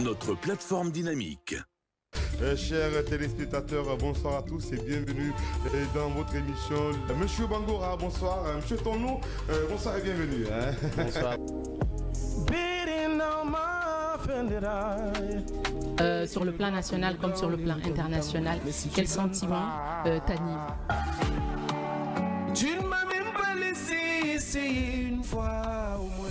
notre plateforme dynamique. Chers téléspectateurs, bonsoir à tous et bienvenue dans votre émission. Monsieur Bangora, bonsoir. Monsieur Tonou, bonsoir et bienvenue. Bonsoir. Sur le plan national comme sur le plan international, quel sentiment t'anime? Tu ne m'as même pas laissé essayer une fois au moins.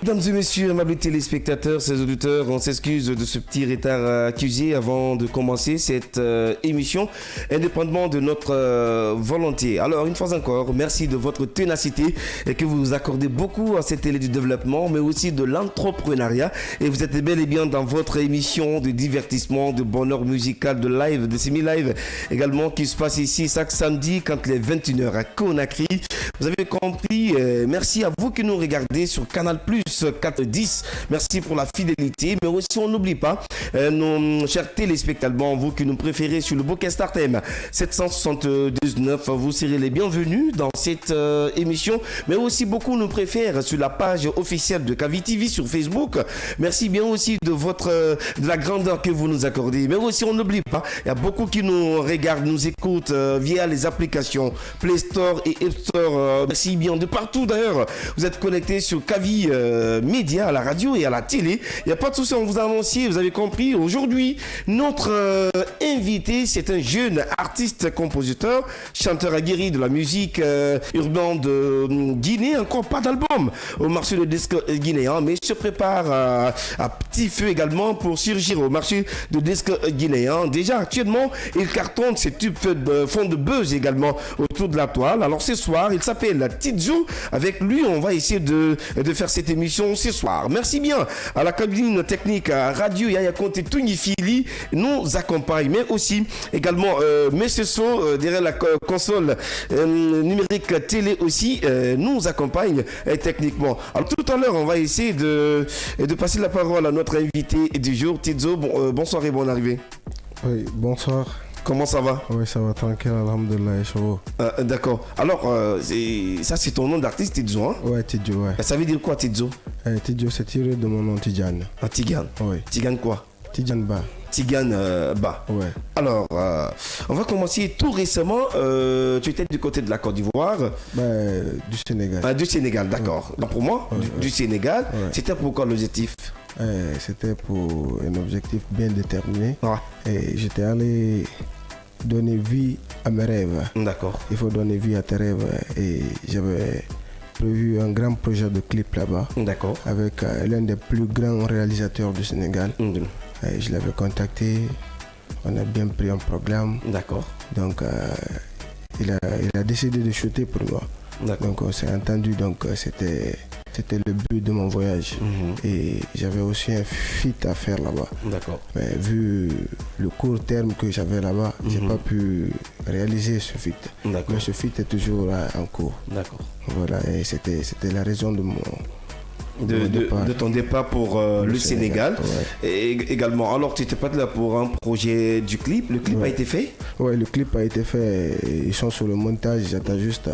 Mesdames et messieurs, amables téléspectateurs, ces auditeurs, on s'excuse de ce petit retard accusé avant de commencer cette émission, indépendamment de notre volonté. Alors, une fois encore, merci de votre ténacité et que vous accordez beaucoup à cette télé du développement, mais aussi de l'entrepreneuriat. Et vous êtes bel et bien dans votre émission de divertissement, de bonheur musical, de live, de semi-live, également qui se passe ici chaque samedi quand il est 21h à Conakry. Vous avez compris, merci à vous qui nous regardez sur Canal Plus 410. Merci pour la fidélité, mais aussi on n'oublie pas nos chers téléspectateurs, vous qui nous préférez sur le Bouquet Startem 779, vous serez les bienvenus dans cette émission, mais aussi beaucoup nous préfèrent sur la page officielle de Kavi TV sur Facebook. Merci bien aussi de la grandeur que vous nous accordez, mais aussi on n'oublie pas, il y a beaucoup qui nous regardent, nous écoutent via les applications Play Store et App Store. Merci bien de partout d'ailleurs. Vous êtes connectés sur Kavi Média, à la radio et à la télé. Il n'y a pas de souci, on vous a annoncé, vous avez compris. Aujourd'hui, notre invité, c'est un jeune artiste, compositeur, chanteur aguerri de la musique urbaine de Guinée. Encore pas d'album au marché de disques guinéen, mais il se prépare à petit feu également pour surgir au marché de disques guinéen. Déjà, actuellement, il cartonne, ses tubes font de buzz également autour de la toile. Alors ce soir, il s'appelle Tidjo. Avec lui, on va essayer de faire cette émission ce soir. Merci bien à la cabine technique à Radio Yaya Conte Tunifili nous accompagne, mais aussi également Monsieur So derrière la console numérique télé aussi nous accompagne techniquement. Alors tout à l'heure, on va essayer de passer la parole à notre invité du jour, Tidjo. Bonsoir et bonne arrivée. Oui, bonsoir. Comment ça va? Oui, ça va tranquille, alhamdoulilah, chaud. D'accord. Alors, ça c'est ton nom d'artiste, Tidjo, hein? Ouais, Tidjo, ouais. Ça veut dire quoi, Tidjo? Tidjo, c'est tiré de mon nom Tidjane. Ah, Tidjane. Oui. Tidjane quoi? Tidjane Ba. Tidjane Ba. Ouais. Alors, on va commencer tout récemment. Tu étais du côté de la Côte d'Ivoire. Du Sénégal. Du Sénégal, d'accord. Ouais. Donc pour moi, du Sénégal, c'était pour quoi l'objectif? C'était pour un objectif bien déterminé. Ouais. Et j'étais allé donner vie à mes rêves. D'accord. Il faut donner vie à tes rêves. Et j'avais prévu un grand projet de clip là-bas. D'accord. Avec l'un des plus grands réalisateurs du Sénégal. Et je l'avais contacté. On a bien pris un programme. D'accord. Donc il a décidé de shooter pour moi. D'accord. Donc on s'est entendu. Donc c'était le but de mon voyage. Et j'avais aussi un feat à faire là-bas. D'accord. Mais vu le court terme que j'avais là-bas, j'ai pas pu réaliser ce feat. D'accord. Mais ce feat est toujours en cours. D'accord. Voilà, et c'était la raison de mon... De ton départ pour le Sénégal. Ouais. Et également, alors tu n'étais pas là pour un projet du clip. Le clip a été fait? Oui, le clip a été fait. Ils sont sur le montage. J'attends juste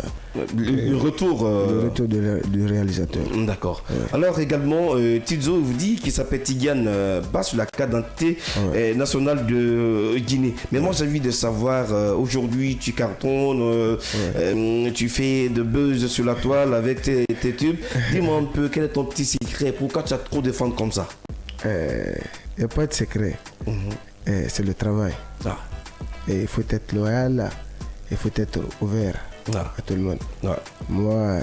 le retour du réalisateur. D'accord. Ouais. Alors également, Tidjo vous dit qu'il s'appelle Tidjane Ba sur la carte d'identité nationale de Guinée. Mais moi j'ai envie de savoir, aujourd'hui tu cartonnes, tu fais de buzz sur la toile avec tes tubes. Dis-moi un peu, quel est ton petit secret? Pourquoi tu as trop de fans comme ça? Il n'y a pas de secret. C'est le travail. Ah. Et il faut être loyal, il faut être ouvert à tout le monde. Moi,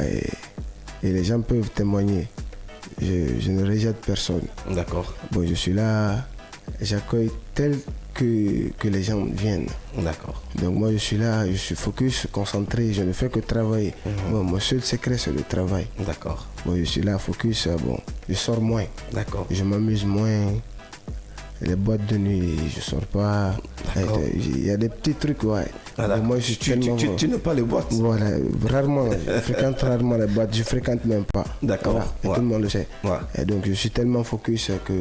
et les gens peuvent témoigner. Je ne rejette personne. D'accord. Bon, je suis là, j'accueille tel que les gens viennent. D'accord. Donc moi je suis là, je suis focus, concentré, je ne fais que travailler. Bon, mon seul secret c'est le travail. D'accord. Bon, je suis là, focus, bon, je sors moins. D'accord. Je m'amuse moins. Les boîtes de nuit, je sors pas. Il y a des petits trucs, ouais. Moi, tu n'as pas les boîtes? Voilà, rarement. Je fréquente rarement les boîtes. Je fréquente même pas. D'accord. Voilà, et tout le monde le sait. Ouais. Et donc, je suis tellement focus que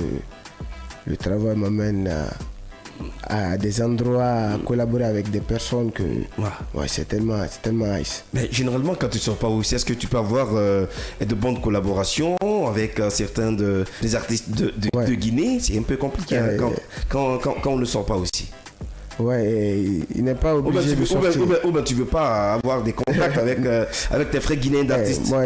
le travail m'amène à des endroits, à collaborer avec des personnes que c'est tellement nice. Mais généralement, quand tu ne sors pas aussi, est-ce que tu peux avoir de bonnes collaborations avec certains des artistes de Guinée? C'est un peu compliqué quand on ne sort pas aussi. Ouais, il n'est pas obligé de sortir. Ou ben tu veux pas avoir des contacts avec tes frères guinéens d'artistes? Moi,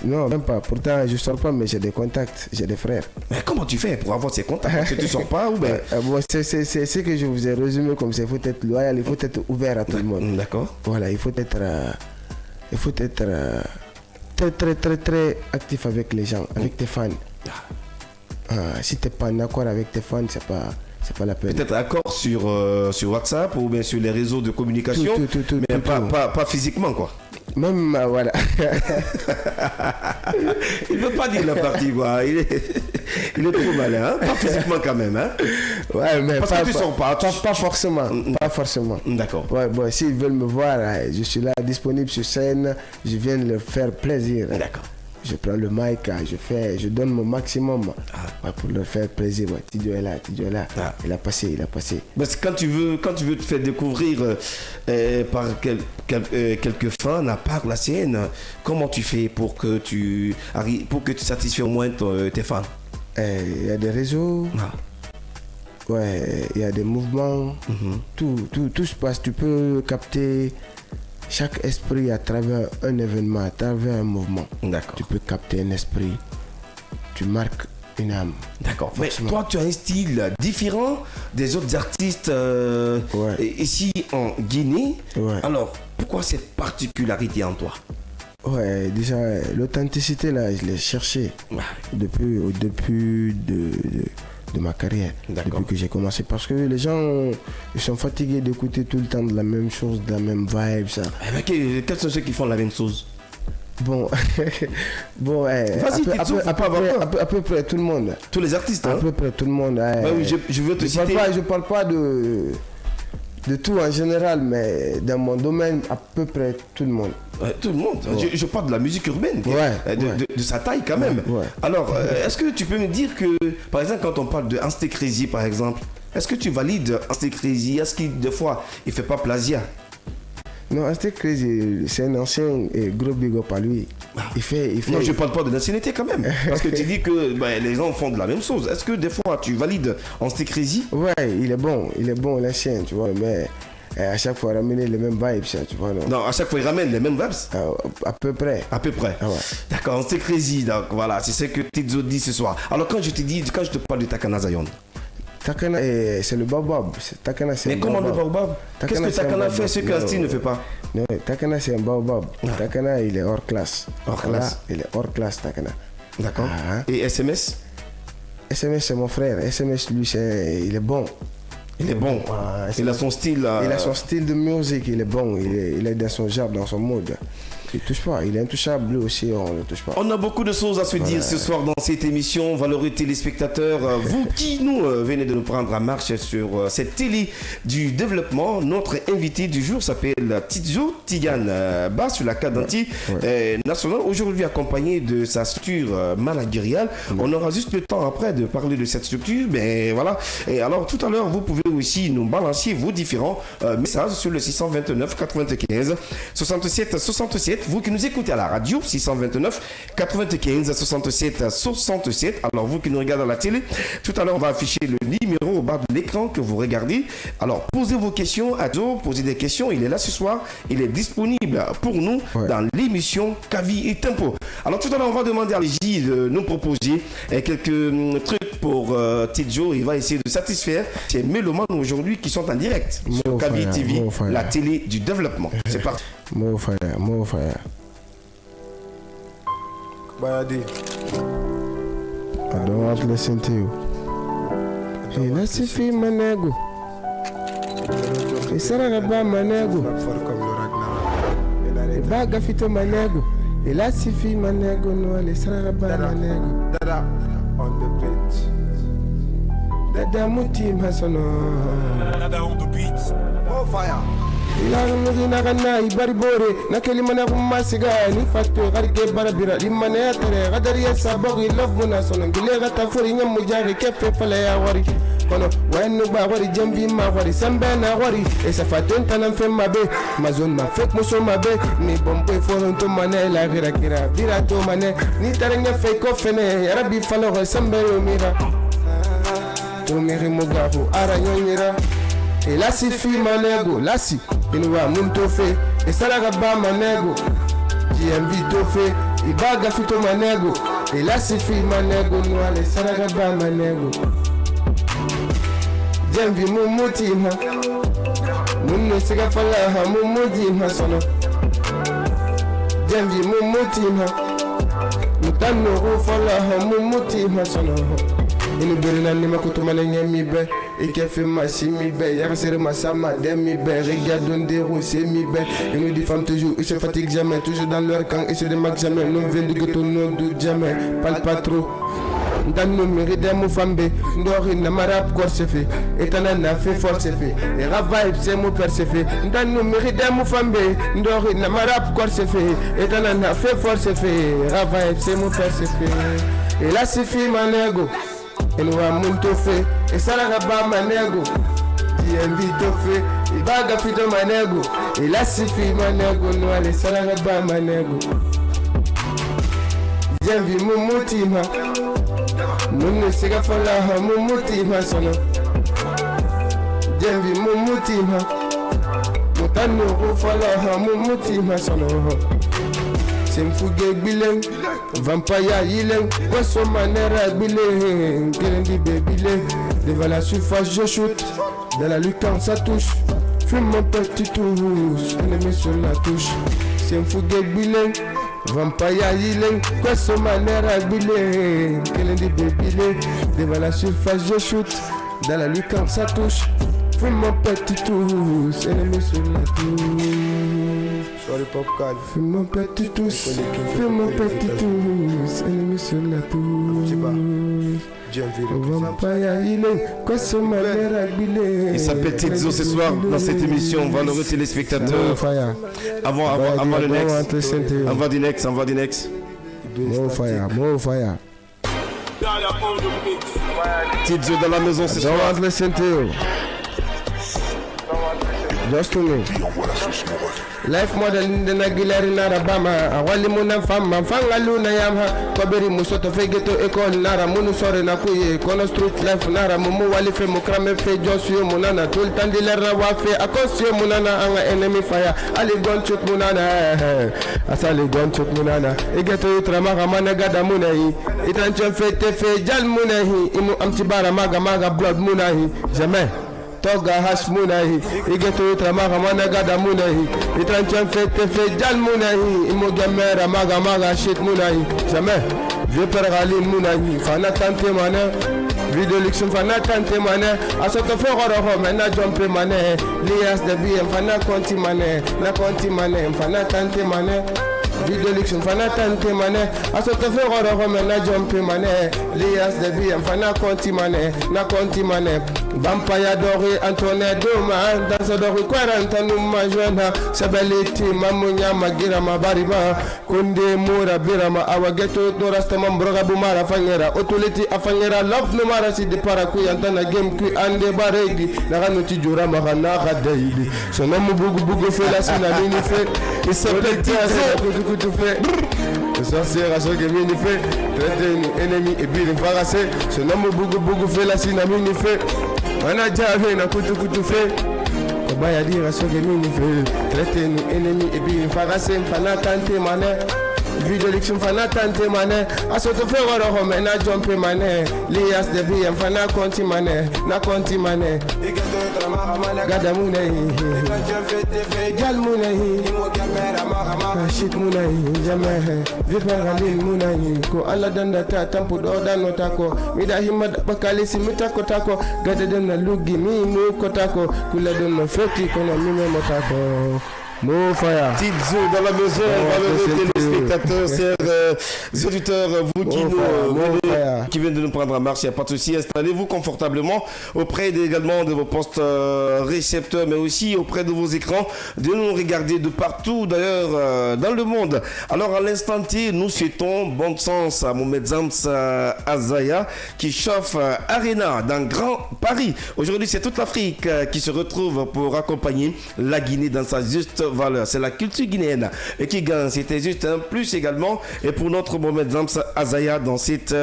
non, même pas. Pourtant, je sors pas, mais j'ai des contacts, j'ai des frères. Mais comment tu fais pour avoir ces contacts? Parce que tu sors pas ou ben... C'est ce que je vous ai résumé comme ça. Il faut être loyal, il faut être ouvert à tout le monde. D'accord. Voilà, il faut être très, très, très, très actif avec les gens, avec tes fans. Si tu n'es pas en accord avec tes fans, c'est pas la peine. Peut-être accord sur WhatsApp ou bien sur les réseaux de communication, mais pas physiquement, quoi. Même, voilà. Il ne veut pas dire la partie, quoi. Il est trop malin, hein? Pas physiquement quand même, hein? Ouais, mais parce que tu sors pas. Pas forcément. Pas forcément. D'accord. Ouais, bon, s'ils veulent me voir, je suis là, disponible sur scène. Je viens de leur faire plaisir. D'accord. Je prends le mic, je donne mon maximum pour leur faire plaisir. Tidjo est là. Il a passé. Parce que quand tu veux te faire découvrir par quelques fans à part la scène, comment tu fais pour que tu satisfais au moins tes fans? Il y a des réseaux. Il y a des mouvements. Tout se passe. Tu peux capter chaque esprit à travers un événement, à travers un mouvement. D'accord. Tu peux capter un esprit, tu marques une âme. D'accord. Mais toi, tu as un style différent des autres artistes ici en Guinée. Ouais. Alors, pourquoi cette particularité en toi? Ouais, déjà, l'authenticité, là, je l'ai cherchée depuis de ma carrière, depuis que j'ai commencé, parce que les gens ils sont fatigués d'écouter tout le temps de la même chose, de la même vibe, ça. Mais quels sont ceux qui font la même chose? Bon, vas-y, à peu près tout le monde. Tous les artistes, à peu près tout le monde. Oui, je veux te citer. Je parle pas de tout en général, mais dans mon domaine, à peu près tout le monde. Tout le monde. Je parle de la musique urbaine, de sa taille quand même. Alors, est-ce que tu peux me dire que, par exemple, quand on parle de Instinct Crazy, par exemple, est-ce que tu valides Instinct Crazy? Est-ce qu'il, des fois, il fait pas plagiat? Non, Instinct Crazy, c'est un ancien et gros big up à lui. Il fait... Non, je parle pas de l'ancienneté quand même. Parce que tu dis que les gens font de la même chose. Est-ce que des fois, tu valides Instinct Crazy? Ouais, il est bon, l'ancien, tu vois, mais... à chaque fois, ramener les mêmes vibes, tu vois. Non, à chaque fois, il ramène les mêmes vibes? À peu près. À peu près. D'accord, c'est crazy, donc voilà, c'est ce que Tidjo dit ce soir. Alors, quand je te parle de Takana Zion, Takana, c'est le baobab. Takana, c'est mais comment le baobab? Qu'est-ce que Takana fait, ce que Asti ne fait pas? Non, Takana, c'est un baobab. Takana, il est hors classe. Il est hors classe, Takana. D'accord. Et SMS? SMS, c'est mon frère. SMS, lui, il est bon. Il est bon. Il a son style. Il a son style de musique, il est bon. Il est dans son genre, dans son mode. Il ne touche pas. Il est intouchable, lui aussi, on ne le touche pas. On a beaucoup de choses à se dire ce soir dans cette émission. Valeureux téléspectateurs, vous qui venez de nous prendre en marche sur cette télé du développement, notre invité du jour s'appelle Tidjo Tidiane Ba sur la carte nationale. Aujourd'hui accompagné de sa structure managériale. On aura juste le temps après de parler de cette structure. Mais voilà. Et alors tout à l'heure, vous pouvez aussi nous balancer vos différents messages sur le 629 95 67 67. Vous qui nous écoutez à la radio, 629 95 67 67. Alors vous qui nous regardez à la télé, tout à l'heure on va afficher le numéro au bas de l'écran que vous regardez. Alors posez vos questions à Joe, posez des questions. Il est là ce soir, il est disponible pour nous dans l'émission Kavi et Tempo. Alors tout à l'heure on va demander à Légie de nous proposer quelques trucs pour Tidjo. Il va essayer de satisfaire ces mélomanes aujourd'hui qui sont en direct sur Kavi TV, la télé du développement. C'est parti. More fire. Bayadi. I don't want to listen to you. Hey, let's see manego. Isara ba manego. Baga fito manego. Ela sifi manego no le sara ba manego. Dada on the beat. Dada muti masono. Dada on the beats. Oh fire. Ilanugi nagana ibari bore nakeli mana kumasiga ni fatto garge barabira limane atere gadari sabagu love muna sono gile gata furi nyamu jari kefe fale ya wari kono wenu ba wari jambi ma wari sambe na wari esa faton tanam fe mabe mazon ma fek muso mabe ni bombo foron to mane la gira gira bira to mane ni taranga fe ko fene ya rabbi falo sambe mira to miri mugabu ara nyonyira et là c'est fille manego, là si, il nous va monter fait, et ça la gaba manego, j'ai envie de fait, il va gaffer ton manego, et là c'est fille manego, nous allez ça la gaba manego. J'ai envie mon motima, mon ne se gaffe là, mon motima sono. J'ai envie mon motima, mon tano refala, mon motima sono. Ini berina ni makutu manenya mi be ikefe masi mi be yarsere masama de mi be regarde donde rosé mi be et nous des femmes toujours ils se fatiguent jamais toujours dans leur camp et se démarquent jamais nous vient de ghetto non doute jamais parle pas trop dans nos mérites mon femme be ndori na marab corse fait etana na fait force fait et ravaille c'est mon père c'est fait dans nos mérites mon femme be ndori na marab corse fait etana na fait force fait ravaille c'est mon père c'est fait et là c'est fille manego. Et nous avons tout fait, et ça la gaba manego. J'ai envie de faire, il va gaffer de manego. Et là c'est fille manego, nous allons ça la gaba manego. J'ai envie mon motima, mon ne se gaffe là, mon motima sono. J'ai envie mon motima, mon tano refala, mon motima sono. C'est un fougué bileng, vampire yileng, poisson manera bileng, kerendi bébileng, devant la surface je shoot, dans la lucarne ça touche, fume mon petit touche, ennemi sur la touche. C'est un fougué bileng, vampire yileng, poisson manera bileng, kerendi bébileng, devant la surface je shoot, dans la lucarne ça touche, fume mon petit touche, ennemi sur la touche. Sorry Popcorn. Fais mon petit tous, fais mon petit tous, ennemi sur la touche. Il s'appelle Tizo ce soir dans cette émission. Valeureux téléspectateurs. Avant le next. Avant du next. More fire. Tizo dans la maison ce soir. Don't listen to you. Just to me. Life model in the Nagilari Narabama, a Walimuna Fama, Fangaluna Yama, Koberi Musoto Fegeto Ecole Nara, Munusore Nakuye, Kono Street Life Nara, Mumu Walife Mukrame Fe, Josio Munana, Tultandilera Wafe, Akosio Munana, Anga Enemy Fire, Ali Gonchuk Munana, Asali Gonchuk Munana, Egeto Utramaka Managada Munahi, Itanchon Fete Fe, Jal Munahi, Imu Amtibara Maga Blood Munahi, jamais. Toga hash munahi, igeto utramaga managada munahi, itranchon fete jal munahi, imogamera maga shit munahi, jamais. Vieux père Galine munahi, fana tante mana, video liction fana tante mana, asoto fe goroho mena jumpe mane, lias de BM fana konti mane, na konti mane, fana tante mane. Video liction fana tante mane, asoto fe goroho mena jumpe mane, lias de BM fana konti mane, na konti mane. Vampire doré Antoine Doma, dans ce doré 40 nous majona, Sabeliti, Mamunya, Magira, Mabariba, Kunde, Mura, Birama, Awageto, Dorastama, Broga Bumara, Fangera, Otuliti, Afangera, Love Numara, si de Paracuy, Antana Game, Kui, Ande Baregi, Naranuti, Jura, Marana, Daily. Son nom Bougou fait la scène à l'unifé, il s'appelle Tiazo, fait. Le sorcier à ce que mini fait, traiter une ennemie et puis le faracé, son nom Bougou fait la scène à l'unifé. Manager na kutu fait Kobaya dire ce que nous fait traiter nos ennemis et puis farasser fana tante mané video liction fana tante mané asoto fe woro mena jump mané lias de bien fana konti mané na konti mané gada munay gal munay shit munay jamais vipangalin munay ko alla danda ta tampu do dano tako mida himad bakalisi mitako tako gada dem na lugi mi mu ko tako kula don no feti kono mi mo tako Mon frère. Tizo dans la maison, valeureux téléspectateurs, chers auditeurs, vous qui viennent de nous prendre en marche, il n'y a pas de souci, installez-vous confortablement auprès également de vos postes récepteurs, mais aussi auprès de vos écrans, de nous regarder de partout d'ailleurs dans le monde. Alors à l'instant T, nous souhaitons bon sens à Mohamed Zams Azaya qui chauffe Arena dans Grand Paris. Aujourd'hui, c'est toute l'Afrique qui se retrouve pour accompagner la Guinée dans sa juste valeur. C'est la culture guinéenne et qui gagne. C'était juste un plus également et pour notre Mohamed Zams Azaya dans cette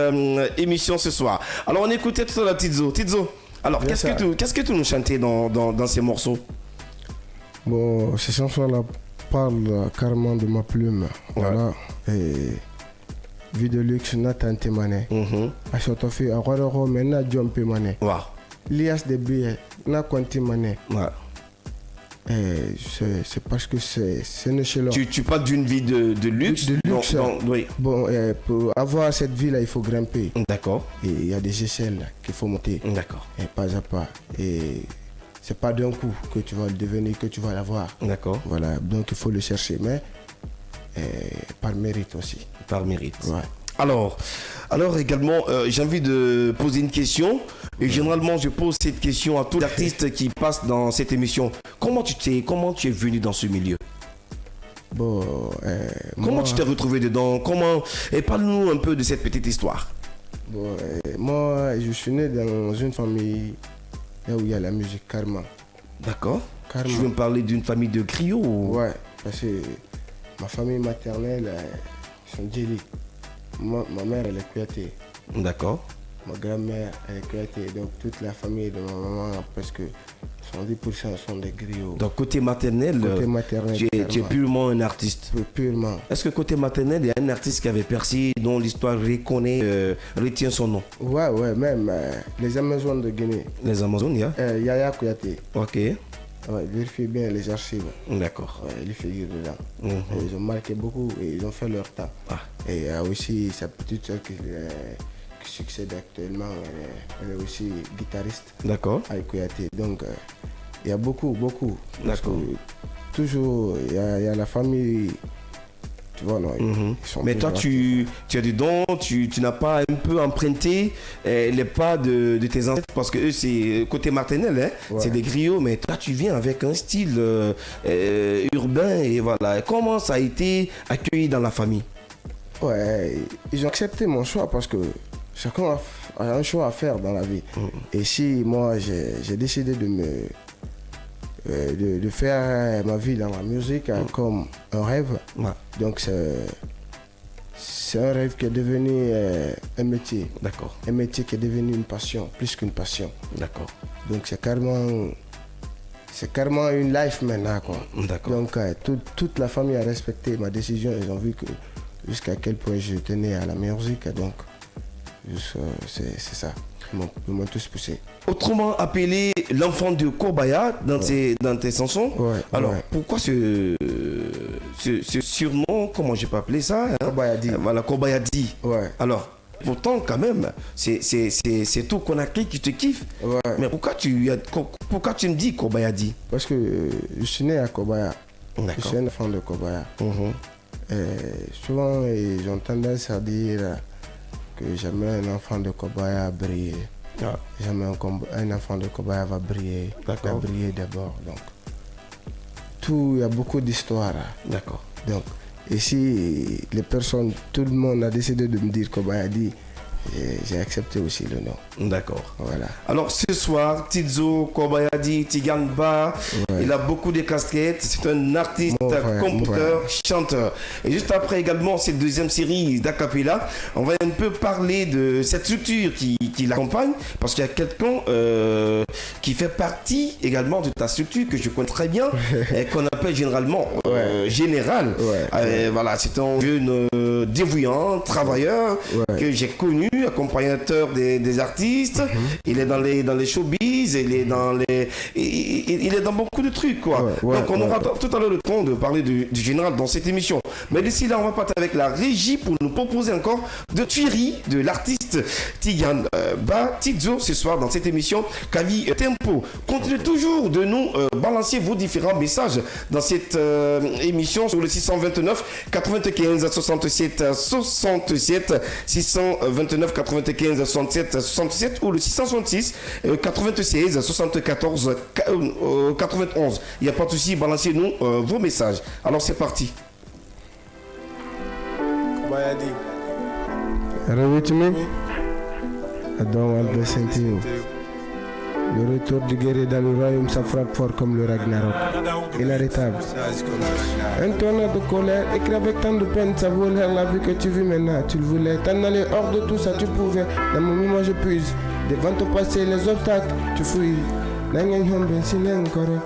émission ce soir. Alors on écoutait tout à l'heure Tizo. Tizo, alors qu'est-ce que tu nous chantais dans ces morceaux? Bon, ces chansons-là parlent carrément de ma plume. Ouais. Voilà. Et vie de luxe, Nathan Temane. A Chotofi, à Rororo, maintenant Jompe Mane. Lias de billets, n'a Conti Mane. C'est parce que c'est un échelon. Tu parles d'une vie de luxe. De luxe. Oui. Bon, pour avoir cette vie-là, il faut grimper. D'accord. Et il y a des échelles qu'il faut monter. D'accord. Et pas à pas. Et c'est pas d'un coup que tu vas le devenir, que tu vas l'avoir. D'accord. Voilà, donc il faut le chercher, mais par mérite aussi. Par mérite. Ouais. Alors également, j'ai envie de poser une question. Et généralement, je pose cette question à tous les artistes qui passent dans cette émission. Comment tu es venu dans ce milieu? Bon, comment tu t'es retrouvé dedans? Et parle-nous un peu de cette petite histoire. Bon, moi, je suis né dans une famille là où il y a la musique Karma. D'accord. Tu veux me parler d'une famille de griots ou... Ouais, parce que ma famille maternelle, ils sont Djeli. Ma mère, elle est Kouyaté. D'accord. Ma grand-mère, elle est Kouyaté. Donc toute la famille de ma maman, presque 110% sont des griots. Donc côté maternel, tu es purement un artiste. Purement. Est-ce que côté maternel, il y a un artiste qui avait percé, dont l'histoire retient son nom? Ouais, même les Amazones de Guinée. Les Amazones, Yaya Kouyaté. Ok. Ouais, vérifiez bien les archives. D'accord. Ouais, il figure dedans. Ils ont marqué beaucoup et ils ont fait leur temps. Et il y a aussi sa petite soeur qui succède actuellement. Elle est aussi guitariste. D'accord. Avec Kouyaté. Donc, il y a beaucoup. D'accord. Toujours, il y a la famille. Tu vois, non, mais toi, tu as du don, tu n'as pas un peu emprunté les pas de tes ancêtres parce que eux, c'est côté maternel, hein, c'est des griots, mais toi, tu viens avec un style urbain et voilà. Comment ça a été accueilli dans la famille? Ouais, ils ont accepté mon choix parce que chacun a un choix à faire dans la vie. Et si moi, j'ai décidé de faire ma vie dans la musique comme un rêve. Donc c'est un rêve qui est devenu un métier. D'accord. Un métier qui est devenu une passion, plus qu'une passion. D'accord. Donc c'est carrément une life maintenant, quoi. D'accord. Donc toute la famille a respecté ma décision. Ils ont vu jusqu'à quel point je tenais à la musique. Donc c'est ça. Ils m'ont tous poussé. Autrement appelé l'enfant de Kobaya dans tes chansons. Alors, pourquoi ce surnom, comment je peux appeler ça, Kobayadi. Voilà, Kobayadi. Ouais. Alors, pourtant, quand même, c'est tout Conakry qui te kiffe. Ouais. Mais pourquoi tu me dis Kobayadi? Parce que je suis né à Kobaya. D'accord. Je suis un enfant de Kobaya. Souvent, ils ont tendance à dire que jamais un enfant de Kobaya briller. Jamais un enfant de Kobaya va briller. Va briller d'abord. Donc, il y a beaucoup d'histoires. D'accord. Donc, ici, les personnes, tout le monde a décidé de me dire Kobayadi. J'ai accepté aussi le nom. D'accord. Voilà. Alors ce soir, Tizo Kobayadi Tigangba, il a beaucoup de casquettes. C'est un artiste, compositeur, chanteur. Et juste après également cette deuxième série d'Acapella, on va un peu parler de cette structure qui l'accompagne, parce qu'il y a quelqu'un qui fait partie également de ta structure que je connais très bien et qu'on appelle généralement Général. Voilà, c'est un jeune dévouant, travailleur que j'ai connu accompagnateur des artistes, il est dans les showbiz, il est dans beaucoup de trucs, quoi. Donc on aura tout à l'heure le temps de parler du général dans cette émission. Mais d'ici là, on va partir avec la régie pour nous proposer encore de tueries de l'artiste Tidiane Tizo ce soir dans cette émission Kavi Tempo. Continuez toujours de nous balancer vos différents messages dans cette émission sur le 629 95 67 67 629 95 67 67 ou le 666 96 74 91. Il n'y a pas de souci, balancez-nous vos messages. Alors c'est parti. With me, I don't want to listen to you. Le retour du guerrier dans le royaume, ça frappe fort comme le Ragnarok. Inarrêtable. Un tonnerre de colère, écrit avec tant de peine, ça volait la vie que tu vis maintenant. Tu le voulais, t'en allais hors de tout ça, tu pouvais. Dans mon moment, je puise. Devant ton passé, les obstacles, tu fouilles. Nangen hombe, sinen koro.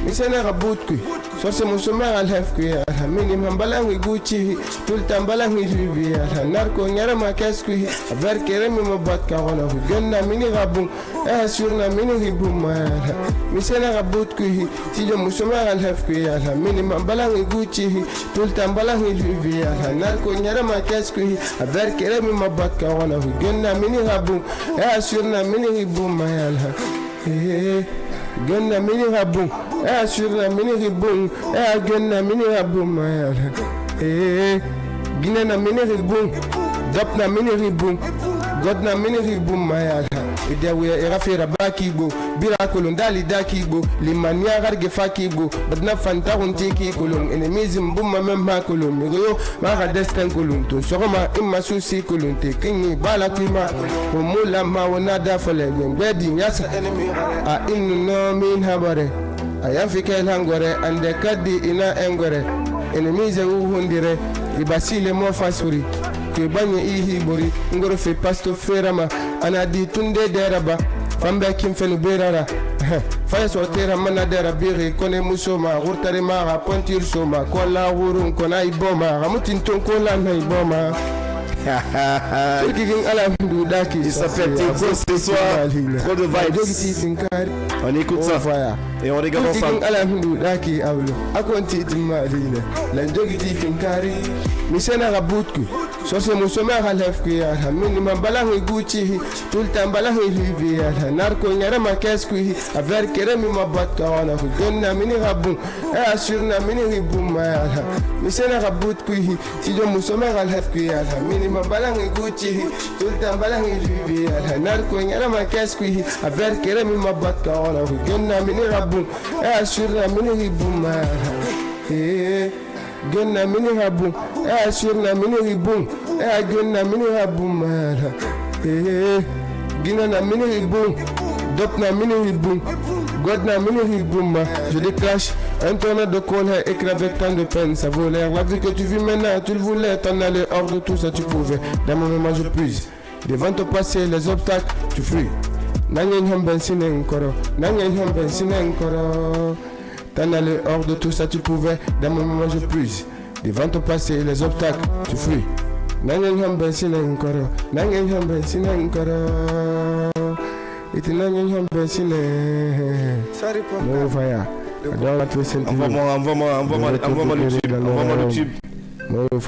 Misena rabutku. So se musomar al hefku ya. Minimum balangi Gucci. Tout le temps balangi Louis ya. Narko nyara ma kesku. Aver keremi mo bat karona. Gonna mini rabun. Sur na mini ribum ma. Misena rabutku. Si je musomar al hefku ya. Minimum balangi Gucci. Tout le temps balangi Louis ya. Narko nyara ma kesku. Aver keremi mo bat karona. Gonna mini rabun. Sur na mini ribum ma. Gonna mini rabun. Sur la mini ribon, gonna mini rabon, Guinée na mini ribon, Dop na mini ribon, God na mini ribon, Mayala. Et derrière, il a fait Rabakibo, Birakolon, Dali Dakibo, les manières Fakibo, Badna Fanta, on tiki colon, ennemis, Mbouma, même ma colon, Miro, Mara Destin colon, tout Soroma, Imma Souci colon, Tekini, Balakima, Momola, Maonada, Fallen, Wedding, Yasa, a in min habare. Ayafika hangore ande kadi ina engore enemize uhundire ibasile mo fasuri ke banye ihi bori ngoro fe pasto ferama anadi tunde deraba fambe kim fenu berara faya sortera mana dera biri kone musoma urtare ma pontir soma kola wurun kona iboma amutin ton kola na iboma. Il s'appelle Tizo ce soir. Trop de vibes. On écoute ça et on regarde ensemble. Misena rabutku so se musoma halef ku ya minimum balangi Gucci tout le temps balangi Louis ya narko nyara ma kesku aver keremi ma batta wana ku gonna mini rabun sur na mini ribum ya misena rabutku si je musoma halef ku ya minimum balangi Gucci tout le temps balangi Louis ya narko nyara ma kesku aver keremi ma batta wana ku gonna mini rabun sur na mini ribum ya Gonna mini rabun, sur la mini ribun, gonna mini rabun, Gina na mini ribun, Dop na mini ribun, God na mini ribun, je déclenche un tonnerre de colère écrit avec tant de peine, ça vaut l'air. La vie que tu vis maintenant, tu le voulais, t'en allais hors de tout ça, tu pouvais. Dans mon moment, je puise. Devant ton passé, les obstacles, tu fuis. Nangen homben sinen koro, Nangen homben sinen koro. T'en allais hors de tout ça, tu pouvais. D'un moment, je puise. Devant ton passé, les obstacles, tu fuis. Nangen homben sinen koro, Nangen homben sinen koro. Et tu nangen homben sinen. No fire. Envoie-moi le tube.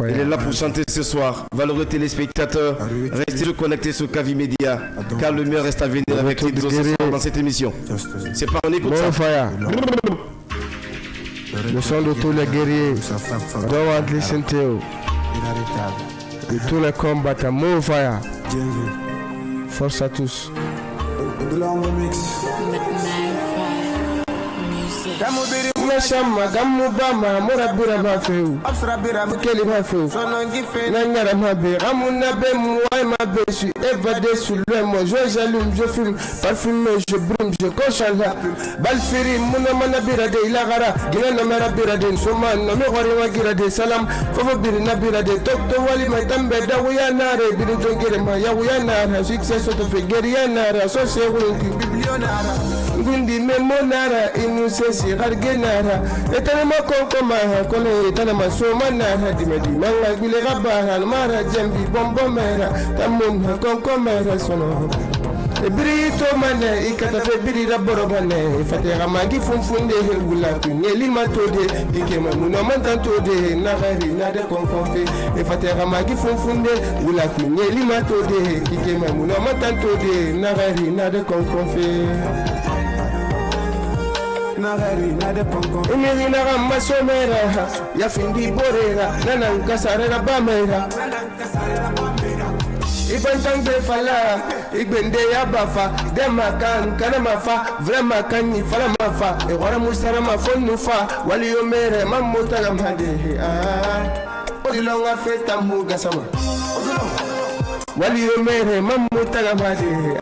Il est là pour chanter ce soir. Valeureux téléspectateurs, restez connectés sur Kavi Media, car le meilleur reste à venir avec Tizo ce soir dans cette émission. C'est pas, on écoute ça. Le son de tous les guerriers, don't want to listen to you. De tous les combattants, more fire. Force à tous. Shama gamu bama murabira mafeu absrabira mukeli mafeu nanyara mabe amuna be muai mabe su evade sur le moi j'allume je fume parfume je brume je cochale balfiri muna manabira de ilagara gina mera bira de soma no me hore wa gira de salam fofo bir nabira de dokto wali matambe da wiyanare bir jongere ma ya wiyanara success to figeriana so se won biblionara ngundi memonara inu se si gargena nara etanema konko maha kone etanema soma nara dimedi nanga gile rabara mara jambi bombo mera tamun konko mera sono Brito mane ikata fe biri raboro mane fatera magi funfunde hula kunyeli matode ikema muno mantantode nagari nade konkonfe fatera magi funfunde hula kunyeli matode ikema muno mantantode nagari nade konkonfe nagari nade konkonfe emiri naga masomera ya findi borera nananga sarera bamera Ibantang de fala, igbende ya bafa, demakan kana mafa, vraiment kani fala mafa, e wara musara mafonu fa, wali yo mere mamuta la made odilonga feta muga sama. Wali yo mere mamuta la made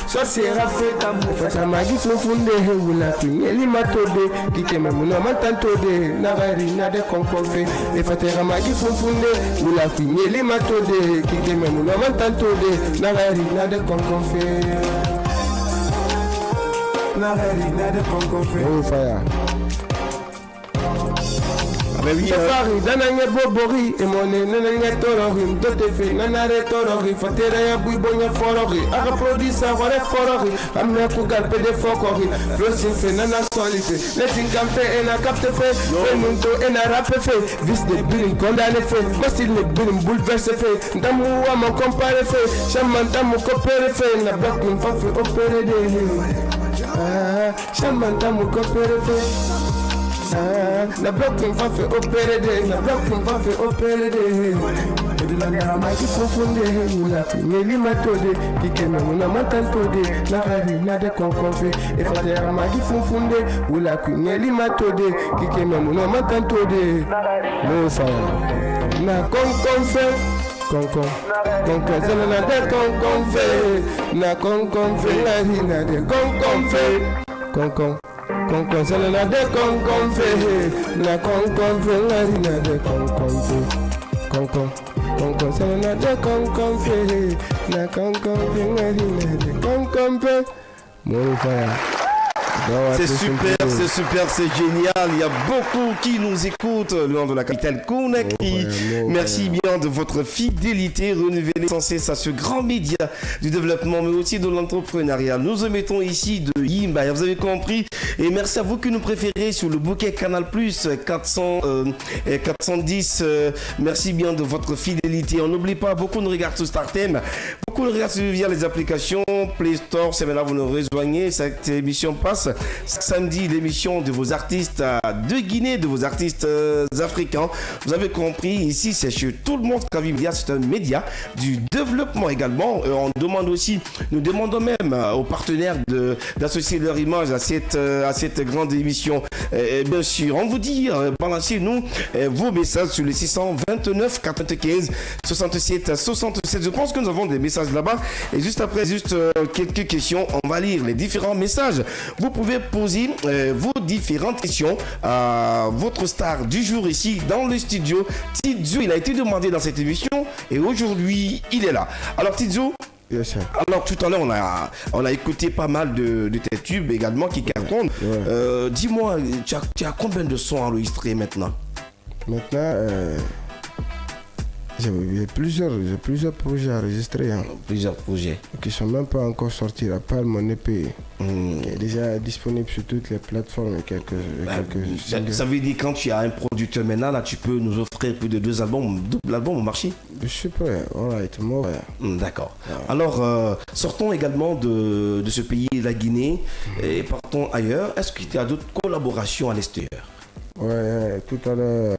sorciera feta muga sama gifu funde hewula kinyeli matode, kiteme muno mantantode, nagari nade konkonfe, e fatera magi funfunde, wula kinyeli matode, kiteme muno mantantode, nagari nade konkonfe. Nagari nade konkonfe. Oh fire. Safari dananye bobori emone nananye torori mtote fe nanare torori fatera ya buibonya forori aga produisa wale forori amne kugal pede fokori flosin fe nana solife letting campe ena capte fe femunto ena rappe fe vis de bilim condamné fe mastil ne bilim bouleversé fe ndamu wa mon compare fe chaman damu kopere fe na black fa fe opere de chaman damu kopere fe la bloc va faire opérer de, la bloc va faire opérer de. La nara qui profonde, la fini matode, qui keme muna matantode, la rari na de konkonfe, et fatera magi funfunde, ou la kunyeli matode, qui keme muna matantode. No fire. Na konkonfe, konkon, konkon, zela na de konkonfe, na konkonfe, la rina de konkonfe, konkon. Concon, c'est la de concon fait, la concon fait, la rina de concon fait, concon, concon, c'est la de concon fait, la concon fait, la rina de concon fait, mon frère. C'est super, c'est génial. Il y a beaucoup qui nous écoutent le long de la capitale Conakry. Merci bien de votre fidélité renouvelée sans cesse à ce grand média du développement, mais aussi de l'entrepreneuriat. Nous émettons ici de Yimba, vous avez compris. Et merci à vous qui nous préférez sur le bouquet Canal Plus 410. Merci bien de votre fidélité. On n'oublie pas, beaucoup nous regardent sur Startem, beaucoup nous regardent via les applications Play Store. C'est maintenant vous nous rejoignez. Cette émission passe samedi, l'émission de vos artistes de Guinée, de vos artistes africains. Vous avez compris, ici c'est chez tout le monde. Cavivia, c'est un média du développement également. On demande aussi, nous demandons même aux partenaires d'associer leur image à cette grande émission. Et bien sûr, on vous dit, balancez-nous vos messages sur les 629 95 67 67. Je pense que nous avons des messages là-bas. Et juste après, quelques questions, on va lire les différents messages. Vous pouvez poser vos différentes questions à votre star du jour ici dans le studio. Tidzo, il a été demandé dans cette émission et aujourd'hui, il est là. Alors Tidzo, yes, sir. Alors tout à l'heure on a écouté pas mal de tes tubes également qui cartonnent. Ouais. Dis-moi, tu as combien de sons enregistrés maintenant? Maintenant, j'ai plusieurs projets enregistrés. Hein, plusieurs projets. Qui ne sont même pas encore sortis, à part mon EP. Qui est déjà disponible sur toutes les plateformes. Ça veut dire quand tu as un producteur maintenant, là, tu peux nous offrir plus de double albums au marché? Je suis prêt, alright, moi. D'accord. Ouais. Alors, sortons également de ce pays, la Guinée, et partons ailleurs. Est-ce qu'il y a d'autres collaborations à l'extérieur? Ouais, tout à l'heure,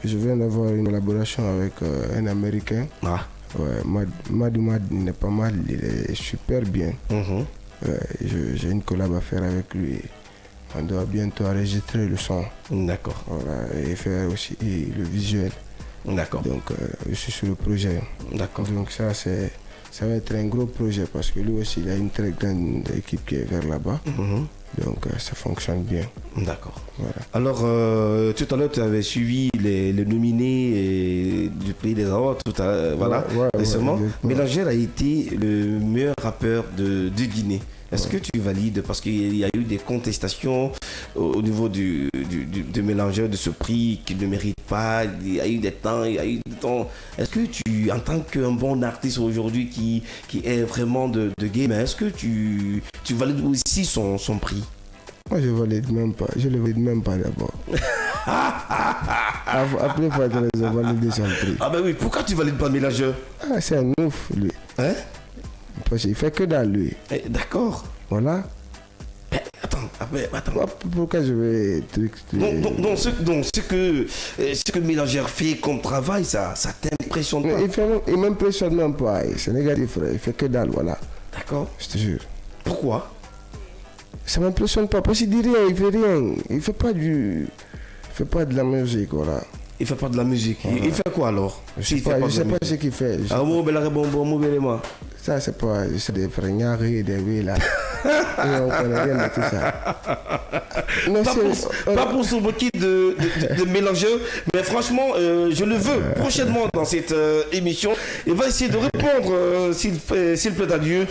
je viens d'avoir une collaboration avec un Américain. Ah. Ouais, Mad il est pas mal, il est super bien. Ouais, j'ai une collab à faire avec lui. On doit bientôt enregistrer le son. D'accord. Voilà, et faire aussi le visuel. D'accord. Donc, je suis sur le projet. D'accord. Donc, ça va être un gros projet parce que lui aussi, il a une très grande équipe qui est vers là-bas. Donc ça fonctionne bien. D'accord. Voilà. Alors, tout à l'heure, tu avais suivi les nominés du Pays des Awards, voilà, récemment. Mélangeur a été le meilleur rappeur de Guinée. Est-ce que tu valides? Parce qu'il y a eu des contestations au niveau de Mélangeur de ce prix qu'il ne mérite pas. Il y a eu des temps, Est-ce que tu, en tant qu'un bon artiste aujourd'hui qui est vraiment de game, est-ce que tu valides aussi son prix? Moi, je valide même pas. Je le valide même pas d'abord. Après, il faut être valider son prix. Ah ben oui, pourquoi tu valides pas Mélangeur? Ah, c'est un ouf, lui. Hein? Parce qu'il fait que dans lui. D'accord. Voilà. Attends. Pourquoi je vais... Donc, ce que Mélangeur fait comme travail, ça t'impressionne pas? Il m'impressionne même pas. C'est négatif, frère. Il fait que dalle, voilà. D'accord. Je te jure. Pourquoi? Ça m'impressionne pas. Parce qu'il dit rien, il fait rien. Il fait pas de la musique, voilà. Il fait pas de la musique. Il fait quoi alors? Je sais pas ce qu'il fait. Ça, c'est pas... C'est des fregnards et des oui, là. Et on connaît rien de tout ça. Non, pas pour ce bouquet de Mélangeur, mais franchement, je le veux prochainement dans cette émission. Il va essayer de répondre, s'il plaît à Dieu,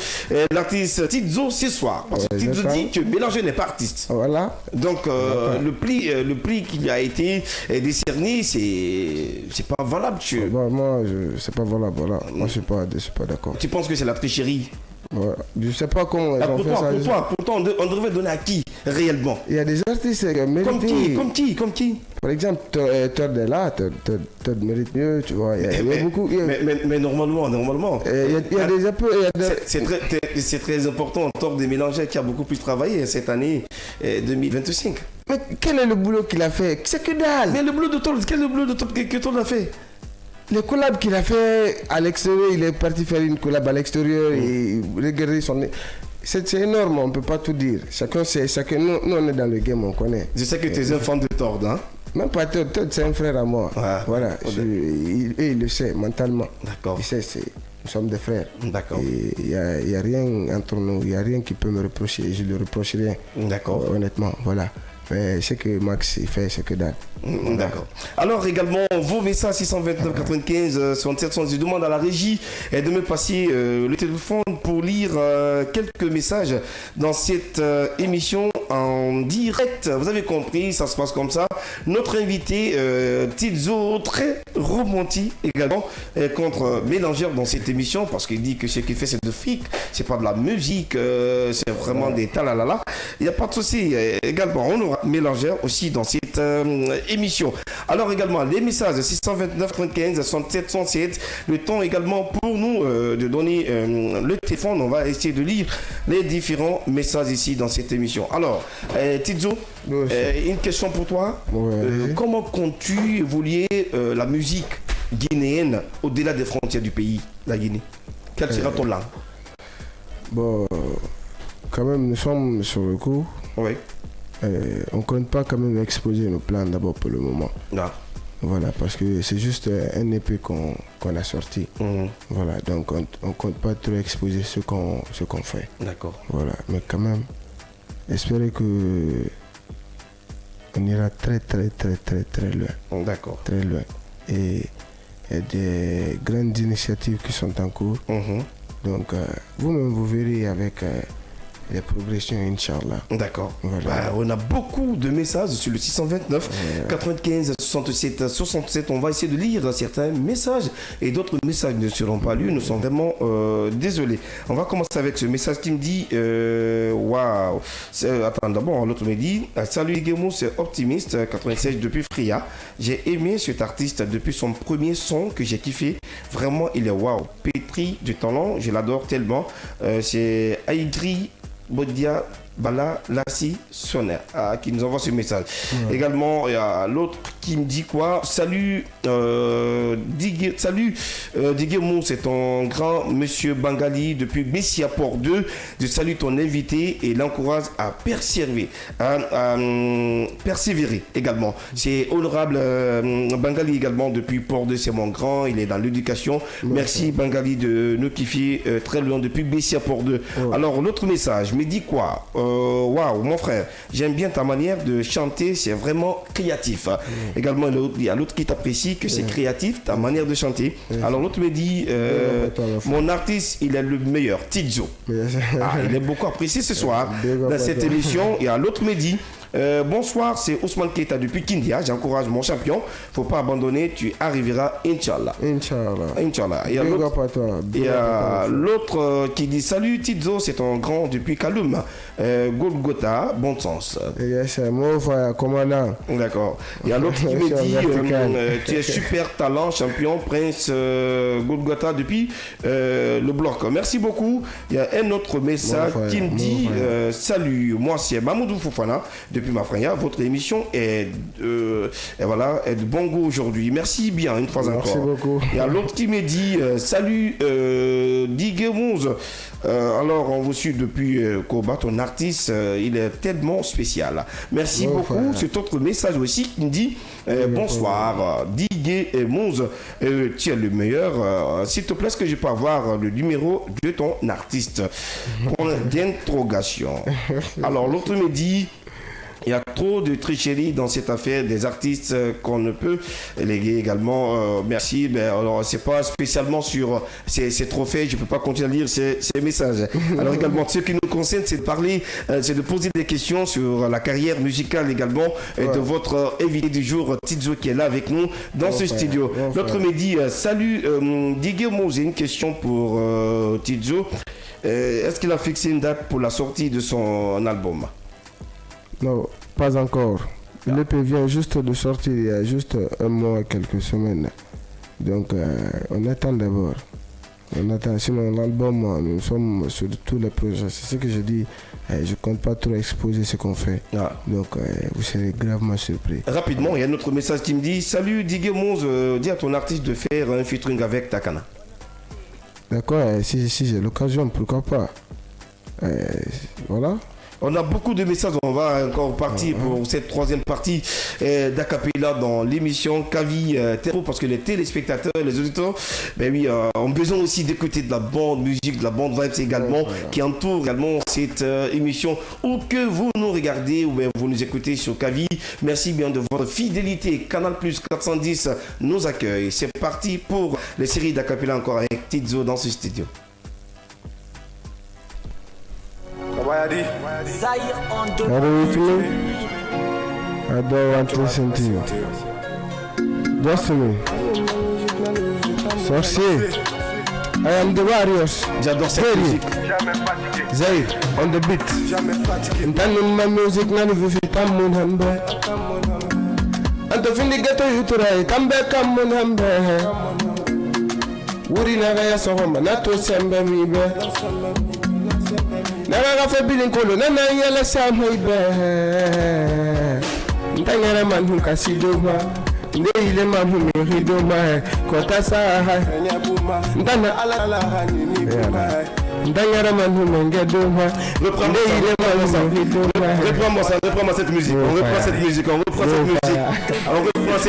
l'artiste Tidzo ce soir. Parce que Tidzo dit que Mélangeur n'est pas artiste. Voilà. Donc, le prix qui lui a été décerné, c'est pas valable. Moi, c'est pas valable. Voilà. Moi, je suis pas d'accord. Tu penses que c'est la tricherie? Ouais. Je sais pas comment ils ont fait ça. Pourtant, on devrait donner à qui réellement? Il y a des artistes mérités. Comme qui? Par exemple, Todd est là, Todd mérite mieux, tu vois. Il y a beaucoup. Mais normalement. Il y a des peu. C'est très important, Todd des Mélangeurs qui a beaucoup plus travaillé cette année 2025. Mais quel est le boulot qu'il a fait? C'est que dalle. Mais le boulot de Todd, quel est le boulot de Todd que Todd a fait? Les collabs qu'il a fait à l'extérieur, il est parti faire une collab à l'extérieur et regarder son... C'est énorme, on ne peut pas tout dire. Chacun sait, nous on est dans le game, on connaît. Je sais que tu es un fan de Tord, hein? Même pas Tord, c'est un frère à moi. Ah, voilà, il le sait mentalement. D'accord. Il sait, nous sommes des frères. D'accord. Il n'y a rien entre nous, il n'y a rien qui peut me reprocher, je ne lui reproche rien. D'accord. Honnêtement, voilà. Mais ce que Max il fait, c'est que dalle. D'accord. Alors également, vos messages 629 95 67 je demande à la régie de me passer le téléphone pour lire quelques messages dans cette émission en direct. Vous avez compris, ça se passe comme ça. Notre invité, Tidzo, très romantique également, contre Mélangeur dans cette émission parce qu'il dit que ce qu'il fait c'est de fric, c'est pas de la musique, c'est vraiment des talalala. Il n'y a pas de souci. Également, on aura Mélangeur aussi dans cette émission. Alors également, les messages 629 95 67 67. Le temps également pour nous de donner le téléphone. On va essayer de lire les différents messages ici dans cette émission. Alors, Tidzo, une question pour toi. Comment comptes-tu évoluer la musique guinéenne au-delà des frontières du pays, la Guinée? Quel sera ton langue? Bon, quand même, nous sommes sur le coup. Oui. On ne compte pas quand même exposer nos plans d'abord pour le moment. Non. Voilà, parce que c'est juste un EP qu'on a sorti. Voilà, donc on ne compte pas trop exposer ce qu'on fait. D'accord. Voilà, mais quand même, espérer que on ira très loin. D'accord. Très loin. Et il y a des grandes initiatives qui sont en cours. Donc vous-même vous verrez avec les progressions, Inch'Allah. D'accord. Voilà. On a beaucoup de messages sur le 629 95 67 67. On va essayer de lire certains messages et d'autres messages ne seront pas lus. Nous sommes vraiment désolés. On va commencer avec ce message qui me dit waouh. Attends, d'abord, l'autre me dit salut Guémou, c'est Optimiste 96 depuis Fria. J'ai aimé cet artiste depuis son premier son que j'ai kiffé. Vraiment, il est waouh. Pétri du talent, je l'adore tellement. C'est Aigri Bodia Bala Lassi Sonner qui nous envoie ce message. Également, il y a l'autre qui me dit quoi? Salut Diguemou, c'est ton grand monsieur Bangali depuis Messia Port 2. Je salue ton invité et l'encourage à persévérer. Persévérer également. C'est honorable Bangali également depuis Port 2, c'est mon grand, il est dans l'éducation. Merci Bangali de nous kiffer très loin depuis Messia Port 2. Alors l'autre message me dit quoi? waouh, mon frère, j'aime bien ta manière de chanter, c'est vraiment créatif. Également, il y a l'autre qui t'apprécie que c'est créatif, ta manière de chanter. Alors l'autre me dit, mon artiste, il est le meilleur, Tidjo. Il est beaucoup apprécié ce soir dans cette émission. Et l'autre me dit, bonsoir, c'est Ousmane Keita depuis Kindia. J'encourage mon champion. Faut pas abandonner, tu arriveras, Inch'Allah. Inch'Allah. Et il y a l'autre qui dit salut Tidjo, c'est ton grand depuis Kaloum. Golgotha, bon sens. C'est mon frère, commandant. D'accord. Il y a l'autre qui me dit tu es super talent, champion, prince Golgotha depuis le bloc. Merci beaucoup. Il y a un autre message qui me dit salut, moi c'est Mamoudou Fofana depuis Mafraya. Votre émission est de bon goût aujourd'hui. Merci bien une fois encore. Merci beaucoup. Il y a l'autre qui me dit salut Diguemouz. Alors on vous suit depuis Koba, ton artiste, il est tellement spécial. Merci beaucoup. Cet autre message aussi qui me dit bonsoir Digué et Mouz, tu es le meilleur. S'il te plaît, est-ce que je peux avoir le numéro de ton artiste? Point d'interrogation. Alors l'autre me dit il y a trop de tricherie dans cette affaire des artistes qu'on ne peut léguer également. Merci. Alors, c'est pas spécialement sur ces trophées. Je peux pas continuer à lire ces messages. Alors, également, ce qui nous concerne, c'est de parler, c'est de poser des questions sur la carrière musicale également de votre invité du jour, Tidjo, qui est là avec nous dans ce studio. L'autre me dit salut, Diguemo, j'ai une question pour Tidjo. Est-ce qu'il a fixé une date pour la sortie de son album? Non, pas encore. Le EP vient juste de sortir il y a juste un mois et quelques semaines. Donc on attend d'abord. On attend. Sinon l'album, nous sommes sur tous les projets. C'est ce que je dis. Je compte pas trop exposer ce qu'on fait. Donc vous serez gravement surpris. Rapidement, il y a un autre message qui me dit salut Diguemoz, dis à ton artiste de faire un featuring avec Takana. D'accord, si j'ai l'occasion, pourquoi pas. Voilà. On a beaucoup de messages, on va encore partir pour cette troisième partie d'Acapella dans l'émission Kavi Terreau, parce que les téléspectateurs, les auditeurs, ont besoin aussi d'écouter de la bonne musique, de la bonne vibes également, qui entoure également cette émission. Où que vous nous regardez ou bien vous nous écoutez sur Kavi, merci bien de votre fidélité. Canal Plus 410 nous accueille. C'est parti pour les séries d'Acapella encore avec Tidjo dans ce studio. Are you with me? I don't want to listen to you. Just to me. Sorcier. I am the Warriors. J'adore cette musique. Zay, on the beat. Intanun ma music na ni vifi tamun hambe. Anto fini ghetto yuturai kambe kamun hambe. Wuri na gaya sohoma na to sembe mibe. Naraga fe bilin kolo na yele samhoibe. Ntangere manhu kasidoma. Ndeile manhu miridoma. Kota saha ndana ala hani buma. Ndangere manhu mengedoma. Reprends-moi cette musique. On reprend cette musique. On reprend cette musique. On commence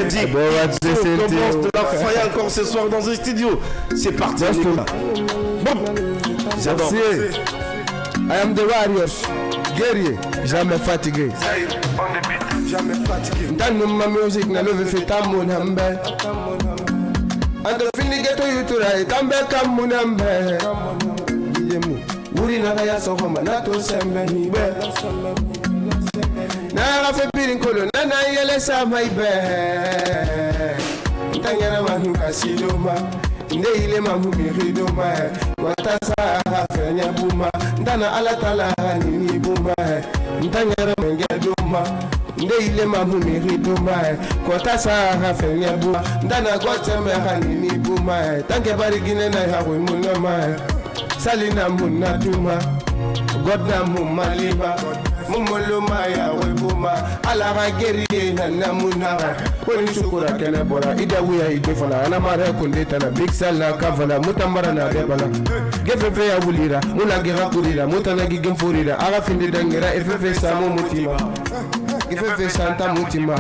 de la faille encore ce soir dans un studio. C'est parti. Bon. J'adore. I am the Warriors, guerrier, jamais fatigué. Jamais fatigué. Dans ma musique, na love fait tamun hambe. Ando fini ghetto yuturai, tambe kamun hambe. Yemu, wuri na gaya sohoma na to sembe mibe. Na rafe pirin kolo na yele samaibe. Ntangere manu kasidoma. Ndeile mamu miridoma. Kota saha fenya buma. Ndana ala tala nini buma. Ntangere mengedoma. Ndeile mamu miridoma. Kota saha fenya buma. Ndana gote meha nini buma. Tanke barigine na hawe munama. Salina munatuma. Godna mumaliba. Mumoloma ya webuma. Ala rageri na munara. Wani sukura kene bora. Ida wuya idefala. Anamare kundeta na big sala kavala. Mutambara na rebala. Gefefe ya wulira. Muna gira kurira. Mutana gigem furira. Aga finde dangera. Efefe samu mutima. Efefe santa mutima.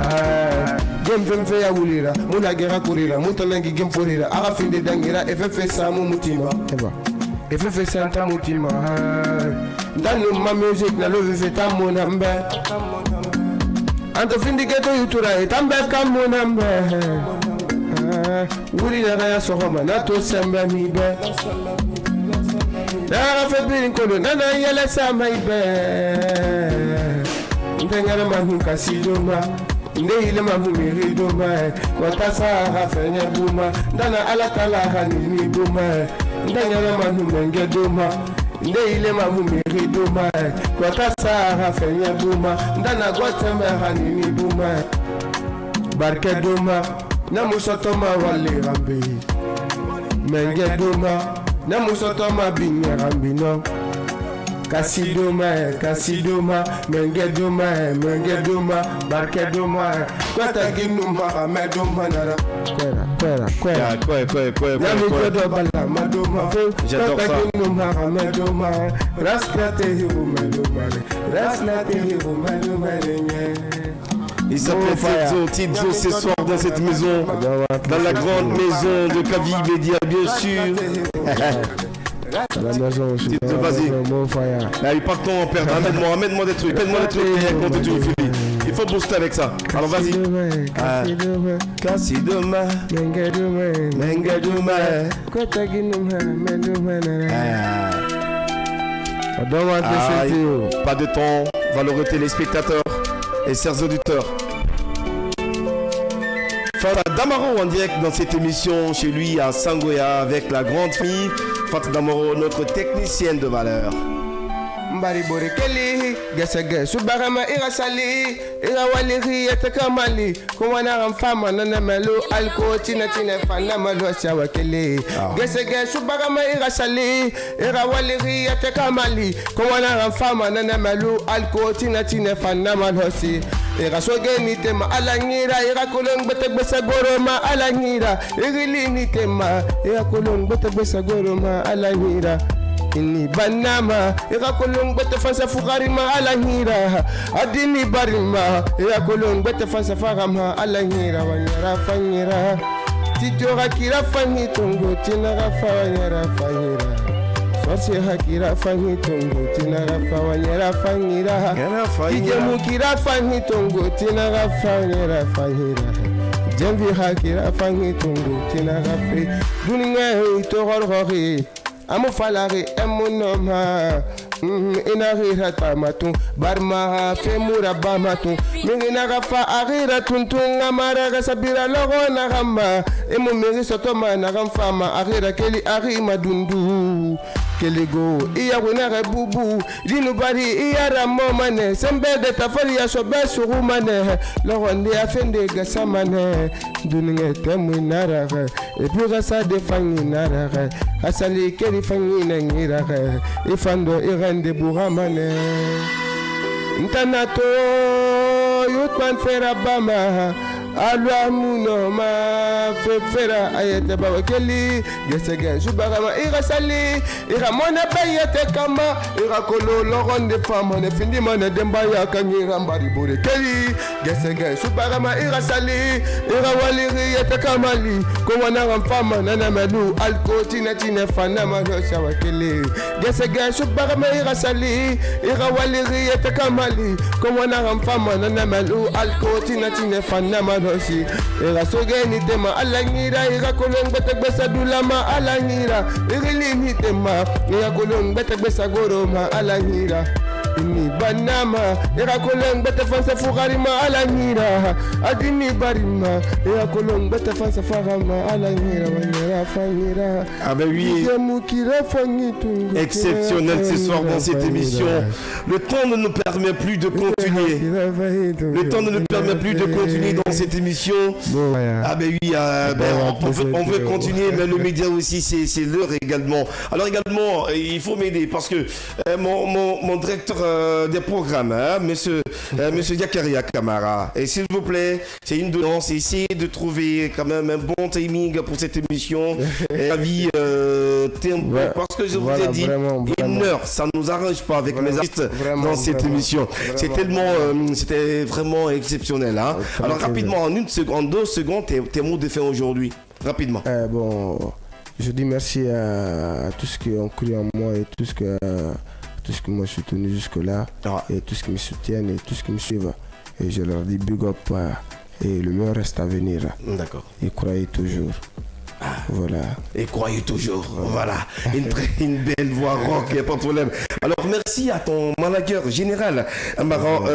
Gefefe ya wulira. Muna gira kurira. Mutana gigem furira. Aga finde dangera. Efefe samu mutima. Eba. Et fait Santa Moutima. Dans ma musique, la love fait ta mon ambe. Anto fin di ghetto yutura e tambe kamu nambe. Wuri na raya sohoma na to sembe mi be. Na fe bin kono na na yele sama ibe. Ndengara mahu kasidoma. Nde ile mahu miridoma. Kota sa fenye buma. Ndana ala kala hanini buma. Ndengara mahu menge doma. Nde ile mahu miridoma. Kota sa fenye buma. Ndana gotembe hanini buma. Barke doma. Na musotoma wale rambi. Menge doma. Na musotoma binye rambi no. Kasidoma, menge doma, barke doma. Kwata ginuma amedoma nara. Kwera. Yami kodo bala madoma. J'adore ça. Kwata ginuma amedoma. Raslate hiru medoma. Raslate hiru medoma. Il s'appelle Tidzo ce soir dans cette maison, dans la grande maison de Kavi Media, bien sûr. Vas-y. Là, il part ton père. Amène-moi des trucs. Il faut booster avec ça. Alors vas-y. Kasidoma. Mengaduma. Pas de temps. Valeureux téléspectateurs et chers auditeurs. Fata Damaro en direct dans cette émission chez lui à Sangoya avec la grande fille Fata Damaro, notre technicienne de valeur. Mbari Borekeli, Gesege, Subarama Irasali, Irawali, Yatakamali, Kuwana Fama, Nanamelo, Alko, Tina, Fanamalo, Shawakeli, Gesege, Subarama Irasali, Irawali, Yatakamali, Kuwana Fama, Nanamelo, Alko, Tina, Fanamalosi. Irasoge nitema alangira irakolong betegbesa goroma alangira irili nitema irakolong betegbesa goroma alangira ini banama irakolong betefansa fugarima alangira adini barima irakolong betefansa fagama alangira wanyara fanyira tijora kira fanyi tongo tinara fanyara fanyira Swasi hakira fanyi tongo tinara fanyera fanyira Ijemu kira fanyi tongo tinara fanyera fanyira Jemvi hakira fanyi tongo tinara fe Duninga itororori Amu falari emunoma Inarira tamatun Barma femura bamatun Mingina gafa arira tuntun Amara sabira logo narama Emu miri sotoma naramfama Arira keli arima dundu Kelego iya wena bubu dinu bari iya ramomane sembe de tafari ya sobe surumane loronde afende gasamane duninge temu narare e puis gasa de fangi narare asali keli fangi nangirare ifando irende buramane ntanato yutman fera bama alwa muno ma fefera ayete bawa keli gesege subarama irasali iramona bayete kama irakolo loronde fama ne findi mana demba ya kangira mbari bore keli gesege subarama irasali irawali yete kamali ko wana ramfama nana melu alkoti na tina fana ma shawa keli gesege subarama irasali irawali yete kamali ko wana ramfama nana melu alkoti na tina fana ma Hoshi, Erasoge nitema alangira, Irakolong betegbesa dulama alangira, Irili nitema, Irakolong betegbesa goroma alangira. Ini banama, Irakolong betefansa fugarima alangira, Adini barima, Irakolong betefansa farama alangira, Wanyera fangira. Ah ben oui, exceptionnel ce soir dans cette émission. Le temps ne nous permet plus de continuer. Le temps ne nous permet plus de continuer dans cette émission. Ah ben oui, on veut continuer, mais le média aussi, c'est l'heure également. Alors également, il faut m'aider parce que mon directeur des programmes, hein, monsieur Yakaria Kamara, et s'il vous plaît, c'est une donance, essayez de trouver quand même un bon timing pour cette émission. Ravi, parce que je vous ai dit, une heure, ça ne nous arrange pas avec mes artistes dans cette émission. C'est tellement, c'était vraiment exceptionnel. Hein. Alors rapidement, en 2 secondes, tes mots de fin aujourd'hui. Rapidement. Bon, Je dis merci à tous ceux qui ont cru en moi et tous ceux qui m'ont soutenu jusque-là, et tous ceux qui me soutiennent et tous ceux qui me suivent. Et je leur dis big up et le meilleur reste à venir. D'accord. Et croyez toujours. Voilà. Et croyez toujours. Voilà. Une belle voix rock, il n'y a pas de problème. Alors, merci à ton manager général, Amaran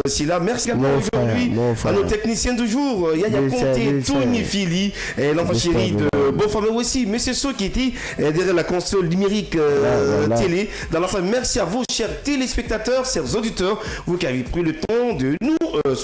Silla. Merci également aujourd'hui à nos techniciens du jour, Yaya Conté, Tony Fili, l'enfant chéri de Beaufort, mais aussi M. So qui était derrière la console numérique télé. Dans l'ensemble, merci à vous, chers téléspectateurs, chers auditeurs, vous qui avez pris le temps de nous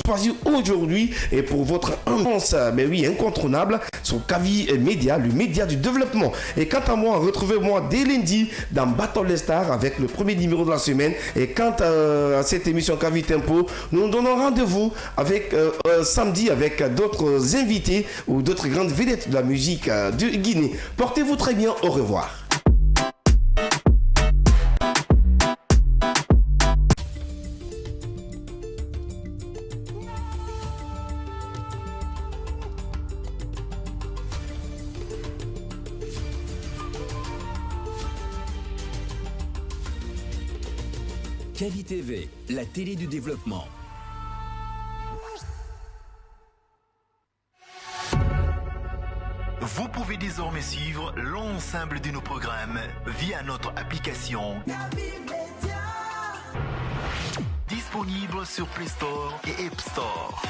choisir aujourd'hui et pour votre annonce, mais oui, incontournable sur Kavi Média, le média du développement. Et quant à moi, retrouvez-moi dès lundi dans Battle des Stars avec le premier numéro de la semaine. Et quant à cette émission Kavi Tempo, nous nous donnons rendez-vous avec samedi avec d'autres invités ou d'autres grandes vedettes de la musique de Guinée. Portez-vous très bien, au revoir. Kavi TV, la télé du développement. Vous pouvez désormais suivre l'ensemble de nos programmes via notre application disponible sur Play Store et App Store.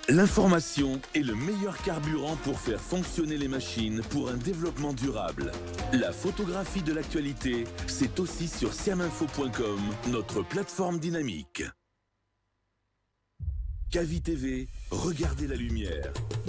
L'information est le meilleur carburant pour faire fonctionner les machines pour un développement durable. La photographie de l'actualité, c'est aussi sur siaminfo.com, notre plateforme dynamique. Kavi TV, regardez la lumière.